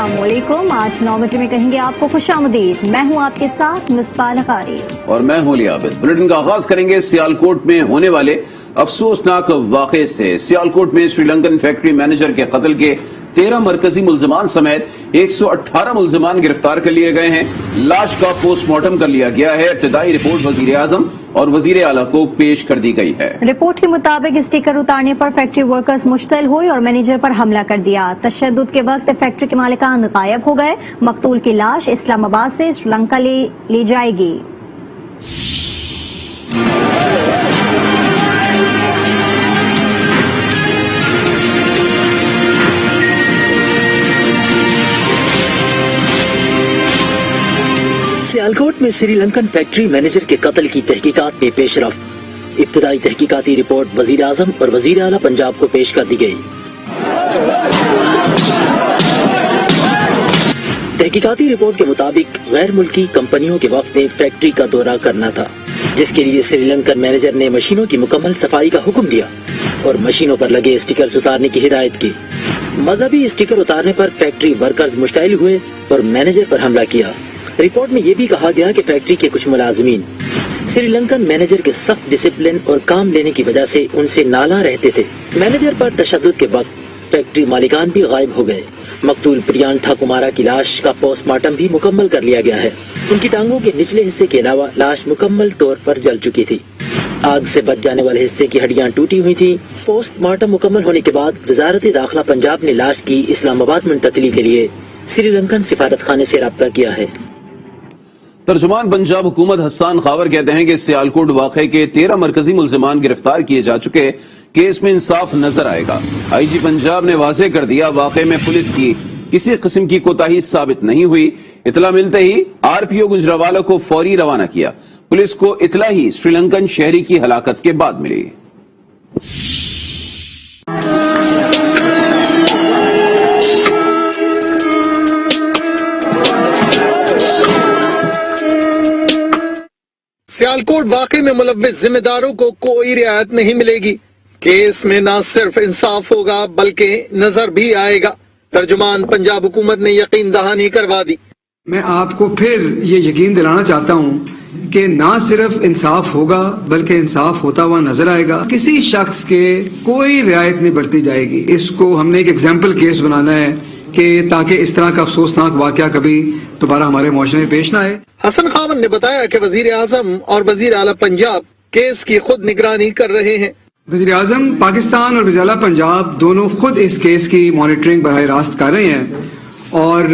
अस्सलामुअलैकुम। आज 9 बजे में कहेंगे आपको खुशामदीद। मैं हूं आपके साथ मिसबाह कारी और मैं हूं लियाबिद। बुलेटिन का आगाज करेंगे सियालकोट में होने वाले अफसोसनाक वाक़े से। सियालकोट में श्रीलंकन फैक्ट्री मैनेजर के कत्ल के 13 मरकजी मुल्जमान समेत 118 मुल्जमान गिरफ्तार कर लिए गए हैं। लाश का पोस्टमार्टम कर लिया गया है। इब्तदाई रिपोर्ट वजीर आजम और वजीर आला को पेश कर दी गई है। रिपोर्ट के मुताबिक स्टिकर उतारने पर फैक्ट्री वर्कर्स मुश्तल हुए और मैनेजर पर हमला कर दिया। तशद्दुद के वक्त फैक्ट्री के मालिकान गायब हो गए। मकतूल की लाश इस्लामाबाद से श्रीलंका ले जाएगी। सियालकोट में श्रीलंकन फैक्ट्री मैनेजर के कत्ल की तहकीकात में पेशरफ। इब्तदाई तहकीकाती रिपोर्ट वजीर आजम और वजीर आला पंजाब को पेश कर दी गई। तहकीकाती रिपोर्ट के मुताबिक गैर मुल्की कंपनियों के वफ्द ने फैक्ट्री का दौरा करना था, जिसके लिए श्रीलंकन मैनेजर ने मशीनों की मुकम्मल सफाई का हुक्म दिया और मशीनों पर लगे स्टिकर उतारने की हिदायत की। मजहबी स्टिकर उतारने पर फैक्ट्री वर्कर्स मुश्तइल हुए और मैनेजर पर हमला किया। रिपोर्ट में यह भी कहा गया कि फैक्ट्री के कुछ मुलाजमीन श्रीलंकन मैनेजर के सख्त डिसिप्लिन और काम लेने की वजह से उनसे नाला रहते थे। मैनेजर पर तशद्दुद के वक्त फैक्ट्री मालिकान भी गायब हो गए। मकतूल प्रियान ठाकुमारा की लाश का पोस्टमार्टम भी मुकम्मल कर लिया गया है। उनकी टांगों के निचले हिस्से के अलावा लाश मुकम्मल तौर पर जल चुकी थी। आग से बच जाने वाले हिस्से की हड्डियां टूटी हुई थी। पोस्टमार्टम मुकम्मल होने के बाद वजारत दाखिला पंजाब ने लाश की इस्लामाबाद मुंतकली के लिए श्रीलंकन सिफारत खाने से राब्ता किया है। तर्जुमान पंजाब हुकूमत हसन खावर कहते हैं कि सियालकोट वाक़े के 13 मरकजी मुल्जमान गिरफ्तार किए जा चुके। केस में इंसाफ नजर आएगा। आईजी पंजाब ने वाज़ेह कर दिया, वाक़े में पुलिस की किसी किस्म की कोताही साबित नहीं हुई। इतला मिलते ही आरपीओ गुजरावाला को फौरी रवाना किया। पुलिस को इतला ही श्रीलंकन शहरी की हलाकत के बाद मिली। सियालकोट वाक़े में मुलव्विस जिम्मेदारों को कोई रियायत नहीं मिलेगी। केस में न सिर्फ इंसाफ होगा बल्कि नजर भी आएगा। तर्जुमान पंजाब हुकूमत ने यकीन दहानी करवा दी। मैं आपको फिर ये यकीन दिलाना चाहता हूँ कि ना सिर्फ इंसाफ होगा बल्कि इंसाफ होता हुआ नजर आएगा। किसी शख्स के कोई रियायत नहीं बरती जाएगी। इसको हमने एक एग्जाम्पल केस बनाना है कि ताकि इस तरह का अफसोसनाक वाकया कभी दोबारा हमारे मुआशरे में पेश न आए। हसन खान ने बताया कि वजीर आजम और वजीर आला पंजाब केस की खुद निगरानी कर रहे हैं। वजीर आजम पाकिस्तान और वजीर आला पंजाब दोनों खुद इस केस की मॉनिटरिंग बराह रास्त कर रहे हैं और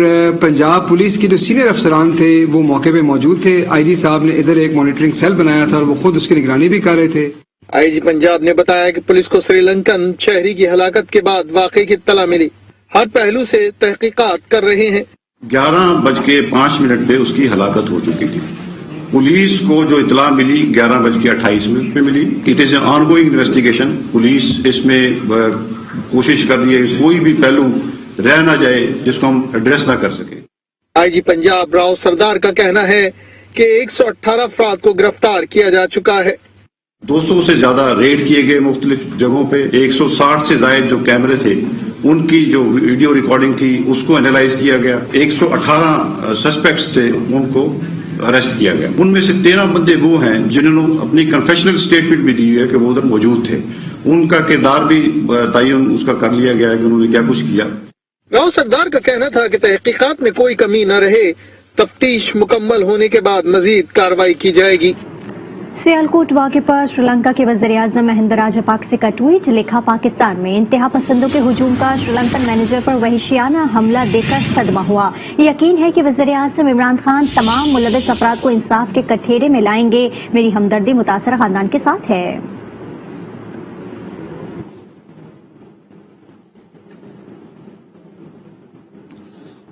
पंजाब पुलिस की जो सीनियर अफसरान थे वो मौके पे मौजूद थे। आईजी साहब ने इधर एक मॉनिटरिंग सेल बनाया था और वो खुद उसकी निगरानी भी कर रहे थे। आईजी पंजाब ने बताया कि पुलिस को श्रीलंकन शहरी की हलाकत के बाद वाकई की इत्तला मिली। हर पहलू से तहकीकात कर रहे हैं। 11:05 पे उसकी हलाकत हो चुकी थी। पुलिस को जो इतला मिली 11:28 पे मिली। It is an ongoing investigation. Police इसमें कोशिश कर रही है कोई भी पहलू रह ना जाए जिसको हम एड्रेस ना कर सके। आईजी पंजाब राव सरदार का कहना है कि 118 अफराद को गिरफ्तार किया जा चुका है। 200 से ज्यादा रेड किए गए मुख्तलिफ जगहों पे। 160 से ज्यादा जो कैमरे थे उनकी जो वीडियो रिकॉर्डिंग थी उसको एनालाइज किया गया। 118 सस्पेक्ट्स थे उनको अरेस्ट किया गया। उनमें से 13 बंदे वो हैं जिन्होंने अपनी कन्फेशनल स्टेटमेंट भी दी है कि वो उधर मौजूद थे। उनका किरदार भी तयन उसका कर लिया गया है कि उन्होंने क्या कुछ किया। राव सरदार का कहना था कि तहकीकात में कोई कमी न रहे। तफ्तीश मुकम्मल होने के बाद मजीद कार्रवाई की जाएगी। सियालकोट वाक़े पर श्रीलंका के वज़ीर-ए-आज़म महिंदा राजापाक्से का ट्वीट लिखा, पाकिस्तान में इंतहा पसंदों के हुजूम का श्रीलंकन मैनेजर पर वहशियाना हमला देकर सदमा हुआ। यकीन है कि वज़ीर-ए-आज़म इमरान खान तमाम मुलव्विस अफराद को इंसाफ के कठेरे में लाएंगे। मेरी हमदर्दी मुतासर खानदान के साथ है।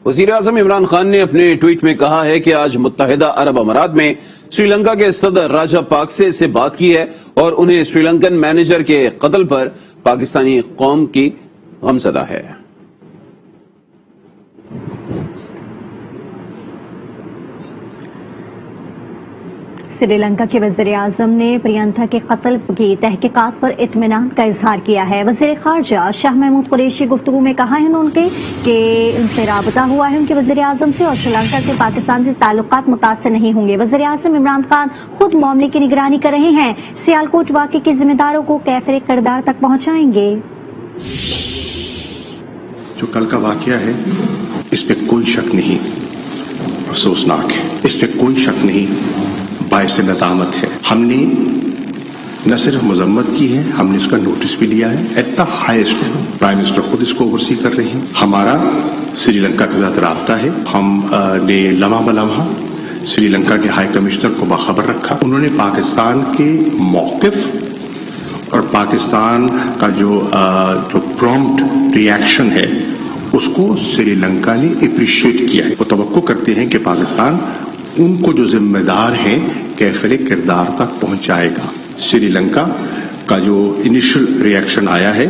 वज़ीर आज़म इमरान खान ने अपने ट्वीट में कहा है कि आज मुत्तहिदा अरब अमारात में श्रीलंका के सदर राजापाक्से से बात की है और उन्हें श्रीलंकन मैनेजर के कत्ल पर पाकिस्तानी कौम की गमज़दा है। श्री लंका के वज़ीर-ए-आज़म ने प्रियंका के कत्ल की तहकीकात पर इत्मीनान का इजहार किया है। वज़ीर ख़ारजा शाह महमूद कुरैशी गुफ्तगू में कहा है उनके कि उनसे राबता हुआ है उनके वज़ीर-ए-आज़म से और श्रीलंका से पाकिस्तान से ताल्लुकात मुतासिर नहीं होंगे। वज़ीर-ए-आज़म इमरान खान खुद मामले की निगरानी कर रहे हैं। सियालकोट वाक़े के जिम्मेदारों को कैफिर किरदार तक पहुँचाएंगे। जो कल का वाकया है इस पे कोई शक नहीं अफसोसनाक है, इस पे कोई शक नहीं बाइस नदामत है। हमने न सिर्फ मजम्मत की है, हमने इसका नोटिस भी लिया है at the highest level. Prime minister खुद इसको ओवरसी कर रहे हैं। हमारा श्रीलंका के साथ राब्ता है। हमने लम्हा बलम्हा श्रीलंका के हाई कमिश्नर को बाखबर रखा। उन्होंने पाकिस्तान के मौक़िफ़ और पाकिस्तान का जो प्रॉम्प्ट रिएक्शन है उसको श्रीलंका ने अप्रिशिएट किया है। वो तवक्को करते हैं कि पाकिस्तान उनको जो जिम्मेदार हैं कैफिर किरदार तक पहुंचाएगा। श्रीलंका का जो इनिशियल रिएक्शन आया है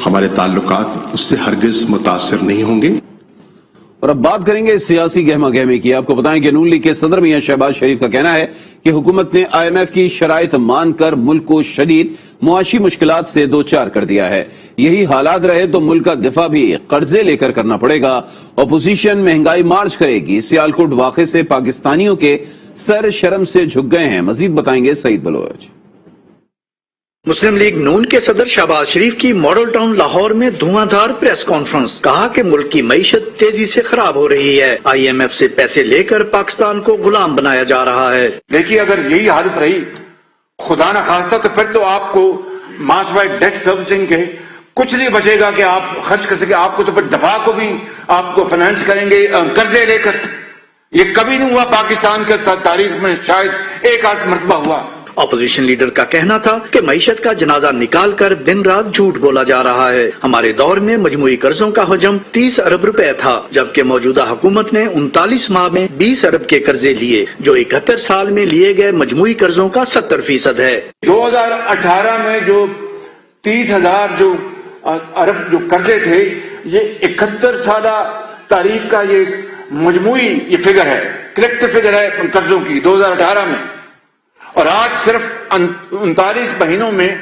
हमारे ताल्लुकात उससे हरगिज मुतासिर नहीं होंगे। और अब बात करेंगे सियासी गहमा गहमी की। आपको बताएं कि नून लीग के सदर मियां शहबाज शरीफ का कहना है कि हुकूमत ने IMF की शराइत मानकर मुल्क को शदीद मुआशी मुश्किलात से दो चार कर दिया है। यही हालात रहे तो मुल्क का दिफा भी कर्जे लेकर करना पड़ेगा। अपोजिशन महंगाई मार्च करेगी। सियालकोट वाक़े से पाकिस्तानियों के सर शर्म से झुक गए हैं। मजीद बताएंगे सईद बलोच। मुस्लिम लीग नून के सदर शहबाज शरीफ की मॉडल टाउन लाहौर में धुआंधार प्रेस कॉन्फ्रेंस। कहा कि मुल्क की मईशत तेजी से खराब हो रही है। IMF से पैसे लेकर पाकिस्तान को गुलाम बनाया जा रहा है। देखिए, अगर यही हालत रही खुदा न खास्ता तो फिर तो आपको मास वाइड डेट सर्विसिंग के कुछ नहीं बचेगा कि आप खर्च कर सके। आपको तो फिर दफा को भी आपको फाइनेंस करेंगे कर्जे लेकर। ये कभी नहीं हुआ पाकिस्तान के तारीख में, शायद एक आध मरतबा हुआ। अपोजिशन लीडर का कहना था कि मईशत का जनाजा निकालकर दिन रात झूठ बोला जा रहा है। हमारे दौर में मजमूई कर्जों का हजम 30 अरब रुपए था, जबकि मौजूदा हुकूमत ने 39 माह में 20 अरब के कर्जे लिए, जो 71 साल में लिए गए मजमूई कर्जों का 70% है। 2018 में जो 30,000 जो अरब जो कर्जे थे, ये 71 साल तारीख का ये मजमूई ये फिगर है, कलेक्टिव फिगर है कर्जों की 2018 में। और आज सिर्फ 39 महीनों में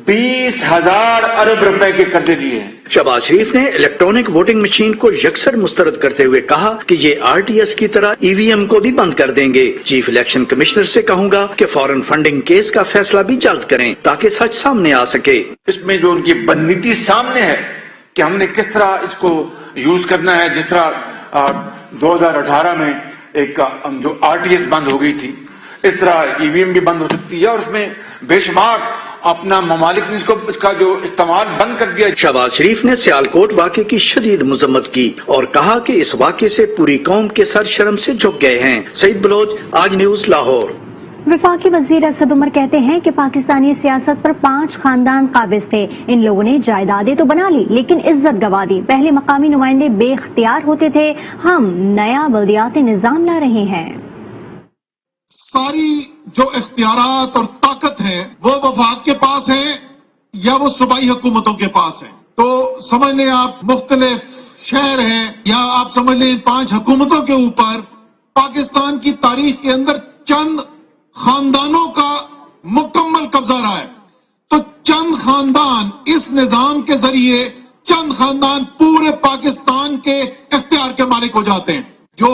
20,000 अरब रुपए के कर्जे लिए हैं। शहबाज शरीफ ने इलेक्ट्रॉनिक वोटिंग मशीन को यकसर मुस्तरद करते हुए कहा कि ये RTS की तरह EVM को भी बंद कर देंगे। चीफ इलेक्शन कमिश्नर से कहूंगा कि फॉरेन फंडिंग केस का फैसला भी जल्द करें ताकि सच सामने आ सके। इसमें जो उनकी रणनीति सामने है कि हमने किस तरह इसको यूज करना है। जिस तरह 2018 में एक जो RTS बंद हो गई थी, इस तरह EVM भी बंद हो सकती है। और उसमें बेशुमार अपना ममालिक ने इसका जो इस्तेमाल बंद कर दिया। शहबाज शरीफ ने सियालकोट वाक़े की शदीद मजम्मत की और कहा कि इस वाक़े से पूरी कौम के सर शर्म से झुक गए हैं। सईद बलोच, आज न्यूज, लाहौर। वफाकी वजीर असद उमर कहते हैं कि पाकिस्तानी सियासत पर 5 खानदान काबिज थे। इन लोगों ने जायदादें तो बना ली लेकिन इज्जत गवा दी। पहले मकामी नुमाइंदे बेख्तियार होते थे। हम नया बल्दियाती निजाम ला रहे हैं। सारी जो इख्तियारात और ताकत है वो वफाक के पास है या वो सूबाई हुकूमतों के पास है। तो समझ लें आप मुख्तलिफ शहर हैं या आप समझ लें 5 हुकूमतों के ऊपर पाकिस्तान की तारीख के अंदर चंद खानदानों का मुकम्मल कब्जा रहा है। तो चंद खानदान इस निजाम के जरिए चंद खानदान पूरे पाकिस्तान के इख्तियार के मालिक हो जाते हैं। जो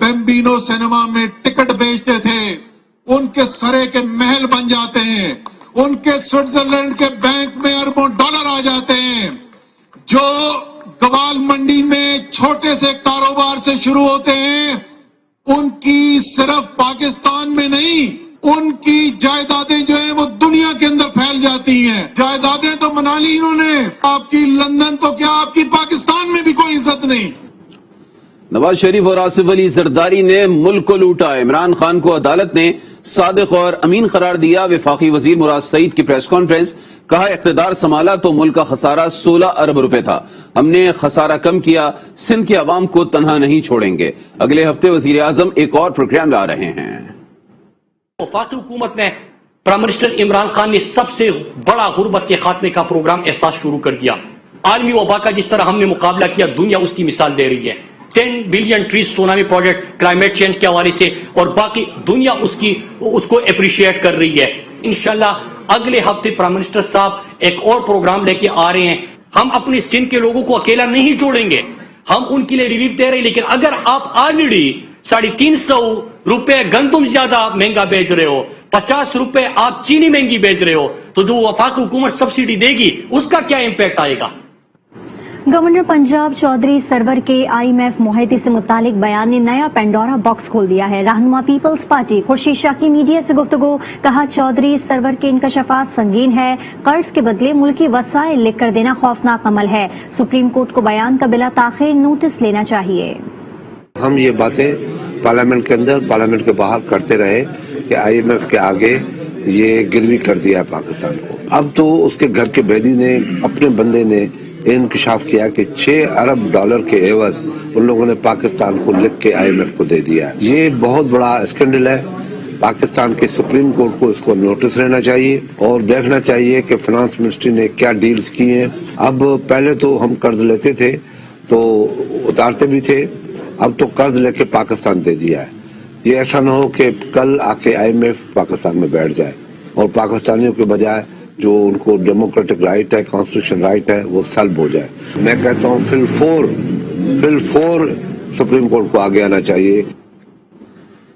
बेम्बिनो सिनेमा में टिकट बेचते थे उनके सरे के महल बन जाते हैं। उनके स्विट्जरलैंड के बैंक में अरबों डॉलर आ जाते हैं। जो गवाल मंडी में छोटे से कारोबार से शुरू होते हैं उनकी सिर्फ पाकिस्तान में नहीं, उनकी जायदादें जो है वो दुनिया के अंदर फैल जाती हैं। जायदादें तो मना ली इन्होंने, आपकी लंदन तो क्या आपकी पाकिस्तान में भी कोई इज्जत नहीं। नवाज शरीफ और आसिफ अली जरदारी ने मुल्क को लूटा। इमरान खान को अदालत ने सादिक और अमीन करार दिया। वफाकी वजीर मुराद सईद की प्रेस कॉन्फ्रेंस। कहा, इख्तिदार संभाला तो मुल्क का खसारा 16 अरब रुपए था। हमने खसारा कम किया। सिंध के अवाम को तनहा नहीं छोड़ेंगे। अगले हफ्ते वजीर आजम एक और प्रोग्राम ला रहे हैं। वफाकी हुकूमत ने प्राइम मिनिस्टर इमरान खान ने सबसे बड़ा गुर्बत के खात्मे का प्रोग्राम एहसास शुरू कर दिया। आलमी वबा का जिस तरह हमने मुकाबला किया, दुनिया उसकी मिसाल दे रही है। 10 billion trees tsunami project climate change के हवाले से, और बाकी दुनिया उसको अप्रिशिएट कर रही है। इंशाल्लाह अगले हफ्ते प्राइम मिनिस्टर साहब एक और प्रोग्राम लेके आ रहे हैं। हम अपनी सिंध के लोगों को अकेला नहीं छोड़ेंगे, हम उनके लिए रिलीफ दे रहे हैं, लेकिन अगर आप ऑलरेडी 350 रुपए गंदम ज्यादा महंगा बेच रहे हो, 50 रुपए आप चीनी महंगी बेच रहे हो, तो जो वफाकी हुकूमत सब्सिडी देगी उसका क्या इम्पैक्ट आएगा? गवर्नर पंजाब चौधरी सरवर के IMF मुआहदे से मुतालिक बयान ने नया पेंडोरा बॉक्स खोल दिया है। रहनुमा पीपल्स पार्टी खुर्शीद शाह की मीडिया से गुफ्तगू, कहा चौधरी सरवर के इंकशाफात संगीन है, कर्ज के बदले मुल्की वसाइल लिख कर देना खौफनाक अमल है, सुप्रीम कोर्ट को बयान का बिला ताखिर नोटिस लेना चाहिए। हम ये बातें पार्लियामेंट के अंदर पार्लियामेंट के बाहर करते रहे कि IMF के आगे ये गिरवी कर दिया है पाकिस्तान को। अब तो उसके घर के बैदी ने, अपने बंदे ने इंकशाफ किया कि $6 अरब के एवज उन लोगों ने पाकिस्तान को लिख के IMF को दे दिया। ये बहुत बड़ा स्कैंडल है। पाकिस्तान के सुप्रीम कोर्ट को इसको नोटिस लेना चाहिए और देखना चाहिए कि फाइनेंस मिनिस्ट्री ने क्या डील्स की हैं। अब पहले तो हम कर्ज लेते थे तो उतारते भी थे, अब तो कर्ज लेके पाकिस्तान दे दिया है। ये ऐसा न हो कि कल आके IMF पाकिस्तान में बैठ जाए और पाकिस्तानियों के बजाय जो उनको डेमोक्रेटिक राइट है, कॉन्स्टिट्यूशन राइट है, वो सल्ब हो जाए। मैं कहता हूँ फिल फोर सुप्रीम कोर्ट को आगे आना चाहिए।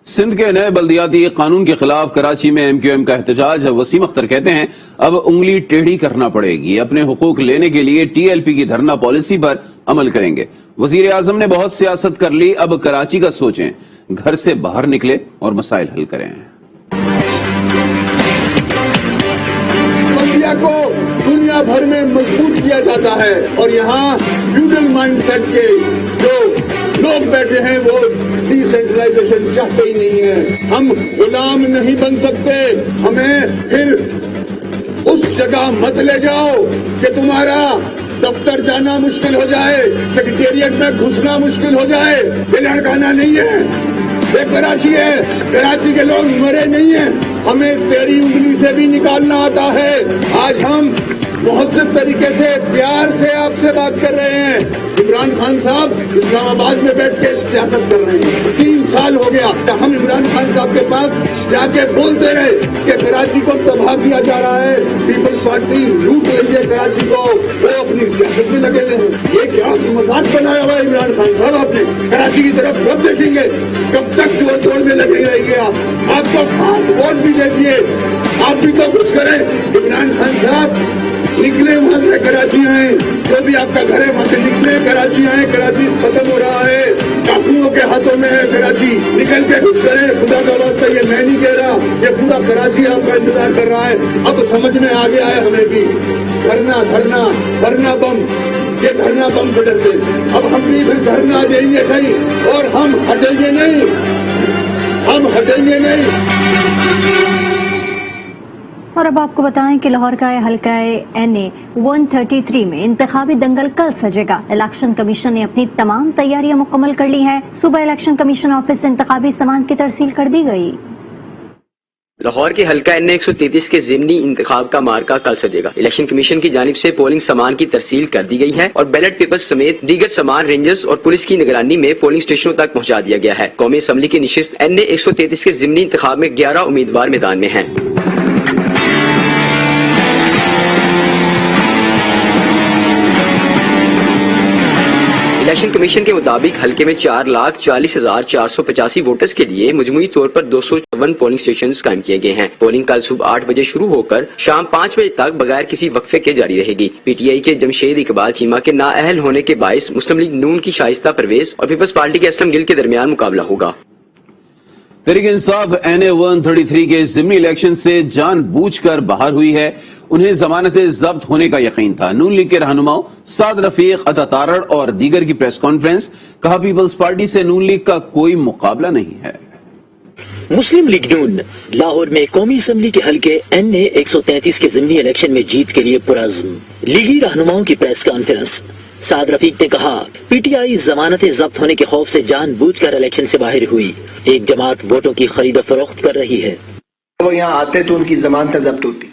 सिंध के नए बल्दियाती कानून के खिलाफ कराची में MQM का एहतजाज। वसीम अख्तर कहते हैं अब उंगली टेढ़ी करना पड़ेगी, अपने हुकूक लेने के लिए TLP की धरना पॉलिसी पर अमल करेंगे। वजीर आजम ने बहुत सियासत कर ली, अब कराची का सोचें, घर से बाहर निकले और मसाइल हल करें। बल्दिया को दुनिया भर में मजबूत किया जाता है और यहाँ फ्यूडल माइंडसेट के जो लोग बैठे हैं वो डिसेंट्रलाइजेशन चाहते ही नहीं है। हम गुलाम नहीं बन सकते, हमें फिर उस जगह मत ले जाओ कि तुम्हारा दफ्तर जाना मुश्किल हो जाए, सेक्रेटेरिएट में घुसना मुश्किल हो जाए। ये लड़काना नहीं है, ये कराची है, कराची के लोग मरे नहीं हैं, हमें टेढ़ी उंगली से भी निकालना आता है। आज हम मुहज्जब तरीके से प्यार से आपसे बात कर रहे हैं। इमरान खान साहब इस्लामाबाद में बैठ के सियासत कर रहे हैं। 3 साल हो गया, हम इमरान खान साहब के पास जाके बोलते रहे कि कराची को तबाह किया जा रहा है, पीपल्स पार्टी लूट रही है कराची को, वो अपनी सियासत में लगे हुए हैं। ये क्या मजाक बनाया हुआ है इमरान खान साहब आपने? कराची की तरफ कब देखेंगे? कब तक जोड़ तोड़ में लगे रहेंगे आपको खास वोट भी दे दिए, आप भी तो कुछ करें। इमरान खान साहब निकले वहां से, कराची आए, जो भी आपका घर है वहां से निकले, कराची आए। कराची खत्म हो रहा है, डाकुओं के हाथों में है कराची, निकल के कुछ करें। खुदा का वास्ता ये मैं नहीं कह रहा, ये पूरा कराची आपका इंतजार कर रहा है। अब समझ में आ गया है हमें भी, धरना बम, ये धरना बम से डरते। अब हम भी फिर धरना देंगे कहीं और हम हटेंगे नहीं। और अब आपको बताएं कि लाहौर का हल्का NA 133 में इंतखाबी दंगल कल सजेगा। इलेक्शन कमीशन ने अपनी तमाम तैयारियां मुकम्मल कर ली हैं। सुबह इलेक्शन कमीशन ऑफिस से इंतखाबी सामान की तरसील कर दी गई। लाहौर के हल्का NA 133 के ज़िमनी इंतखाब का मार्का कल सजेगा। इलेक्शन कमीशन की जानिब से पोलिंग सामान की तरसील कर दी गई है और बैलेट पेपर्स समेत दीगर सामान रेंजर्स और पुलिस की निगरानी में पोलिंग स्टेशनों तक पहुंचा दिया गया है। कौमी असम्बली की निशिस्त NA 133 के ज़िमनी इंतखाब में 11 उम्मीदवार मैदान में हैं। इलेक्शन कमीशन के मुताबिक हल्के में 4,40,485 वोटर्स के लिए मजमूई तौर पर 254 पोलिंग स्टेशन कायम किए गए हैं। पोलिंग कल सुबह 8 बजे शुरू होकर शाम 5 बजे तक बगैर किसी वक्फे के जारी रहेगी। PTI के जमशेद इकबाल चीमा के नाअहल होने के बायस मुस्लिम लीग नून की शाइस्ता परवेज और पीपल्स पार्टी के असलम गिल के दरमियान मुकाबला होगा। तहरीक इंसाफ NA 133 के ज़िमनी इलेक्शन से जानबूझकर बाहर हुई है। उन्हें जमानतें जब्त होने का यकीन था। नून लीग के रहनुमाओं साद रफीक, अता तारड़ और दीगर की प्रेस कॉन्फ्रेंस, कहा पीपल्स पार्टी से नून लीग का कोई मुकाबला नहीं है। मुस्लिम लीग नून लाहौर में कौमी असम्बली के हल्के NA 133 के ज़िमनी इलेक्शन में जीत के लिए पुरअज़्म। लीगी रहनुमाओं की प्रेस कॉन्फ्रेंस। साद रफीक ने कहा PTI जमानतें जब्त होने के खौफ से जानबूझकर इलेक्शन से बाहर हुई। एक जमात वोटों की खरीद फरोख्त कर रही है। वो यहाँ आते तो उनकी जमानतें जब्त होती,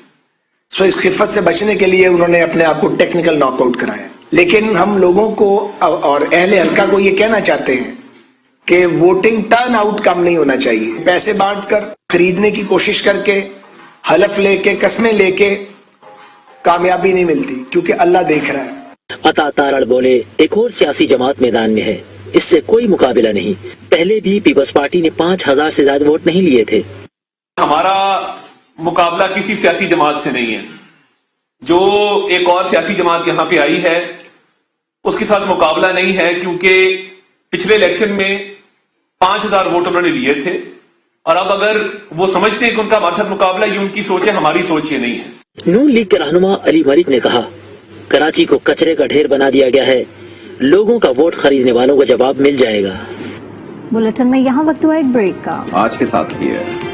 सो इस खिफत से बचने के लिए उन्होंने अपने आप को टेक्निकल नॉकआउट कराया। लेकिन हम लोगों को और अहले हल्का को ये कहना चाहते हैं कि वोटिंग टर्न आउट कम नहीं होना चाहिए। पैसे बांटकर खरीदने की कोशिश करके हलफ लेके कस्में लेके कामयाबी नहीं मिलती, क्योंकि अल्लाह देख रहा है। अता तारड़ बोले, एक और सियासी जमात मैदान में है, इससे कोई मुकाबला नहीं। पहले भी पीपल्स पार्टी ने 5000 से ज्यादा वोट नहीं लिए थे। हमारा मुकाबला किसी सियासी जमात से नहीं है। जो एक और सियासी जमात यहाँ पे आई है उसके साथ मुकाबला नहीं है, क्योंकि पिछले इलेक्शन में 5000 वोट उन्होंने लिए थे, और अब अगर वो समझते हैं कि उनका हमारे साथ मुकाबला, ये उनकी सोच है, हमारी सोच ये नहीं है। नून लीग के रहनुमा अली मलिक ने कहा, कराची को कचरे का ढेर बना दिया गया है, लोगों का वोट खरीदने वालों को जवाब मिल जाएगा। बुलेटिन में यहाँ वक्त हुआ एक ब्रेक का। आज के साथ ही है।